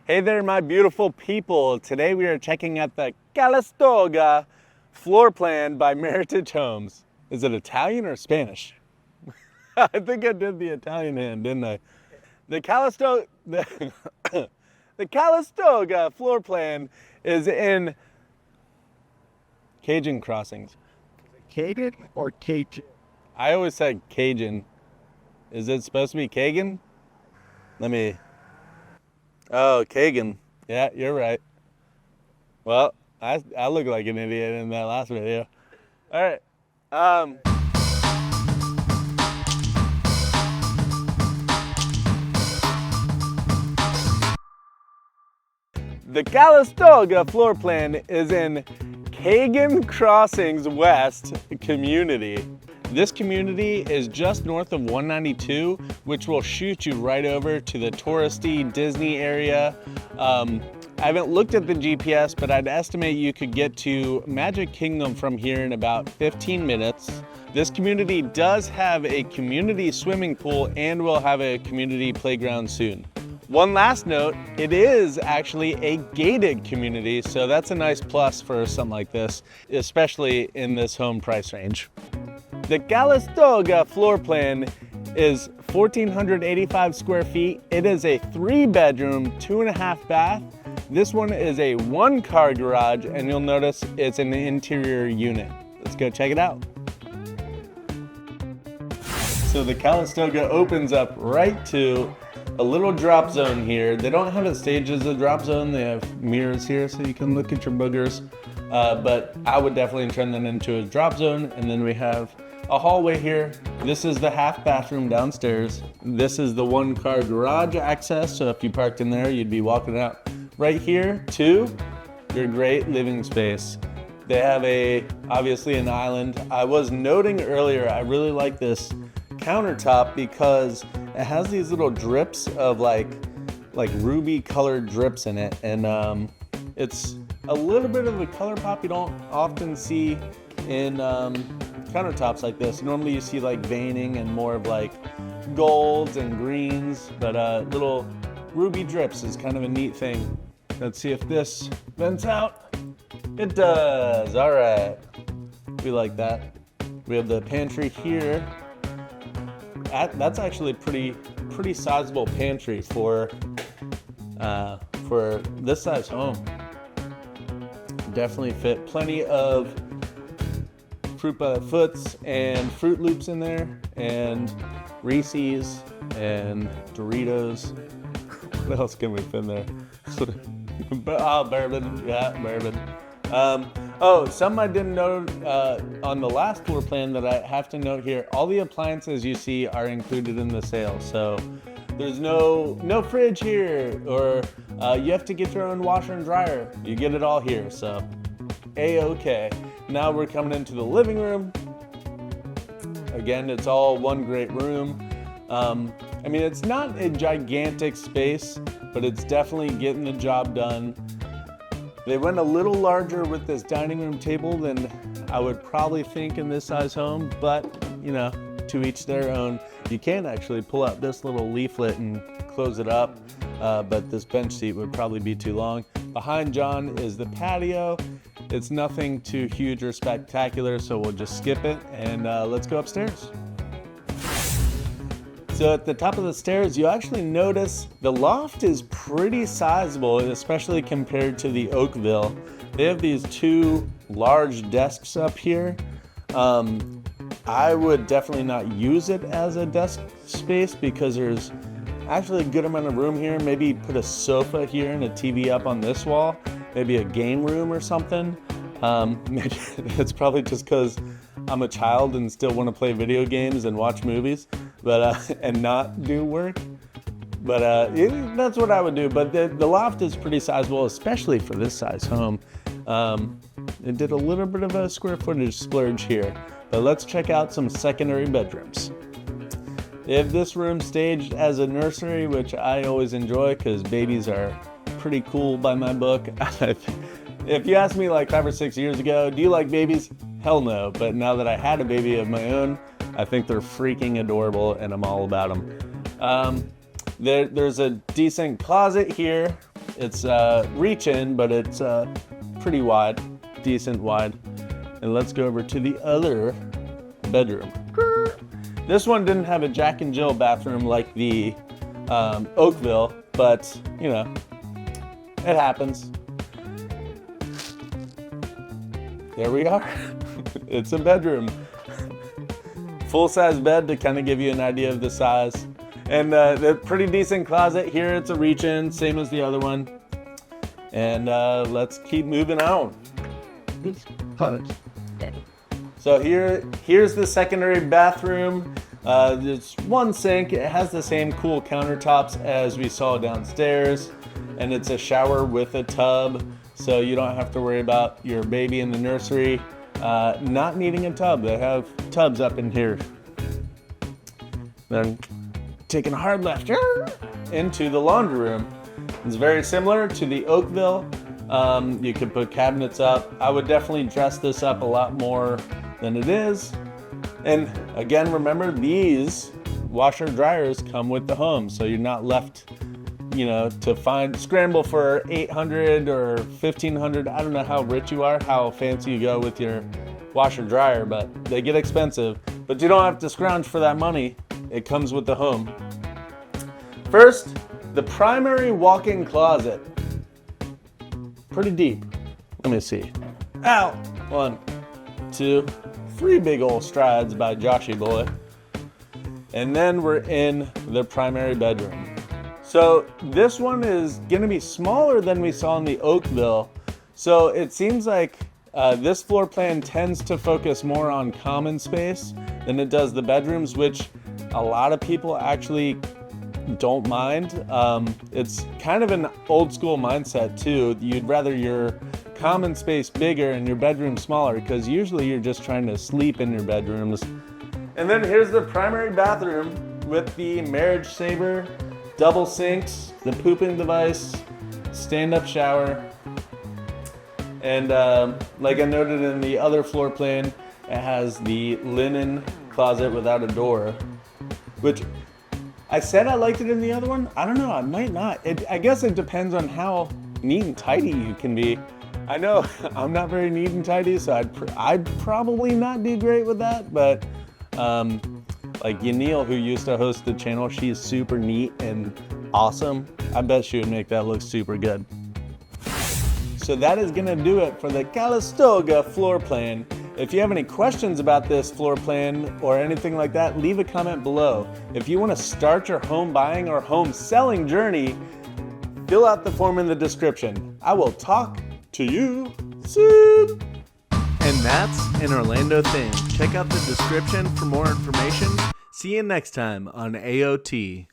Hey there, my beautiful people. Today we are checking out the Calistoga floor plan by Meritage Homes. Is it Italian or Spanish? I think I did the Italian hand, didn't I? The Calistoga floor plan is in Cagan Crossings. Cagan or Cajun? I always said Cajun. Is it supposed to be Cagan? Oh, Cagan. Yeah, you're right. Well, I look like an idiot in that last video. All right. The Calistoga floor plan is in Cagan Crossings West community. This community is just north of 192, which will shoot you right over to the touristy Disney area. I haven't looked at the GPS, but I'd estimate you could get to Magic Kingdom from here in about 15 minutes. This community does have a community swimming pool and will have a community playground soon. One last note, it is actually a gated community, so that's a nice plus for something like this, especially in this home price range. The Calistoga floor plan is 1,485 square feet. It is a 3-bedroom, 2.5 bath. This one is a 1-car garage, and you'll notice it's an interior unit. Let's go check it out. So the Calistoga opens up right to a little drop zone here. They don't have it staged as a drop zone. They have mirrors here so you can look at your boogers. But I would definitely turn them into a drop zone. And then we have a hallway here. This is the half bathroom downstairs. This is the 1-car garage access. So if you parked in there, you'd be walking out right here to your great living space. They have obviously an island. I was noting earlier, I really like this countertop because it has these little drips of like ruby colored drips in it, and it's a little bit of a color pop you don't often see in countertops like this. Normally you see like veining and more of like golds and greens, but little ruby drips is kind of a neat thing. Let's see if this vents out. It does. All right, we like that. We have the pantry here. That's actually pretty sizable pantry for this size home. Definitely fit plenty of Fruit by the Foots and Fruit Loops in there, and Reese's and Doritos. What else can we fit in there? Bourbon. Yeah, bourbon. Something I didn't note on the last floor plan that I have to note here, all the appliances you see are included in the sale. So there's no fridge here, or you have to get your own washer and dryer. You get it all here, so A-okay. Now we're coming into the living room. Again, it's all one great room. I mean, it's not a gigantic space, but it's definitely getting the job done. They went a little larger with this dining room table than I would probably think in this size home, but you know, to each their own. You can actually pull out this little leaflet and close it up, but this bench seat would probably be too long. Behind John is the patio. It's nothing too huge or spectacular, so we'll just skip it and let's go upstairs. So at the top of the stairs, you actually notice the loft is pretty sizable, especially compared to the Oakville. They have these 2 large desks up here. I would definitely not use it as a desk space because there's actually a good amount of room here. Maybe put a sofa here and a TV up on this wall, maybe a game room or something. Maybe it's probably just because I'm a child and still want to play video games and watch movies, but and not do work. But that's what I would do. But the loft is pretty sizable, especially for this size home. It did a little bit of a square footage splurge here. But let's check out some secondary bedrooms. They have this room staged as a nursery, which I always enjoy because babies are pretty cool by my book. If you asked me like 5 or 6 years ago, do you like babies? Hell no. But now that I had a baby of my own, I think they're freaking adorable and I'm all about them. There's a decent closet here. It's reach in, but it's pretty wide, decent wide. And let's go over to the other bedroom. This one didn't have a Jack and Jill bathroom like the Oakville, but you know, it happens. There we are. It's a bedroom. Full-size bed to kind of give you an idea of the size. And the pretty decent closet here. It's a reach-in, same as the other one. And let's keep moving on. So here's the secondary bathroom. There's one sink. It has the same cool countertops as we saw downstairs. And it's a shower with a tub, so you don't have to worry about your baby in the nursery not needing a tub. They have tubs up in here. Then taking a hard left into the laundry room. It's very similar to the Oakville. You could put cabinets up. I would definitely dress this up a lot more than it is. And again, remember, these washer dryers come with the home, so you're not left, you know, to scramble for $800 or $1,500. I don't know how rich you are, how fancy you go with your washer dryer, but they get expensive. But you don't have to scrounge for that money. It comes with the home. First, the primary walk-in closet. Pretty deep. Let me see. Ow! 1, 2, 3 big old strides by Joshy boy. And then we're in the primary bedroom. So this one is gonna be smaller than we saw in the Oakville. So it seems like this floor plan tends to focus more on common space than it does the bedrooms, which a lot of people actually don't mind. It's kind of an old school mindset too. You'd rather your common space bigger and your bedroom smaller, because usually you're just trying to sleep in your bedrooms. And then here's the primary bathroom with the marriage saver, double sinks, the pooping device, stand-up shower. And like I noted in the other floor plan, it has the linen closet without a door, which I said I liked it in the other one. I don't know, I might not. I guess it depends on how neat and tidy you can be. I know I'm not very neat and tidy, so I'd probably not do great with that, but like Yanil, who used to host the channel, she's super neat and awesome. I bet she would make that look super good. So that is gonna do it for the Calistoga floor plan. If you have any questions about this floor plan or anything like that, leave a comment below. If you wanna start your home buying or home selling journey, fill out the form in the description. I will talk to you soon. And that's an Orlando thing. Check out the description for more information. See you next time on AOT.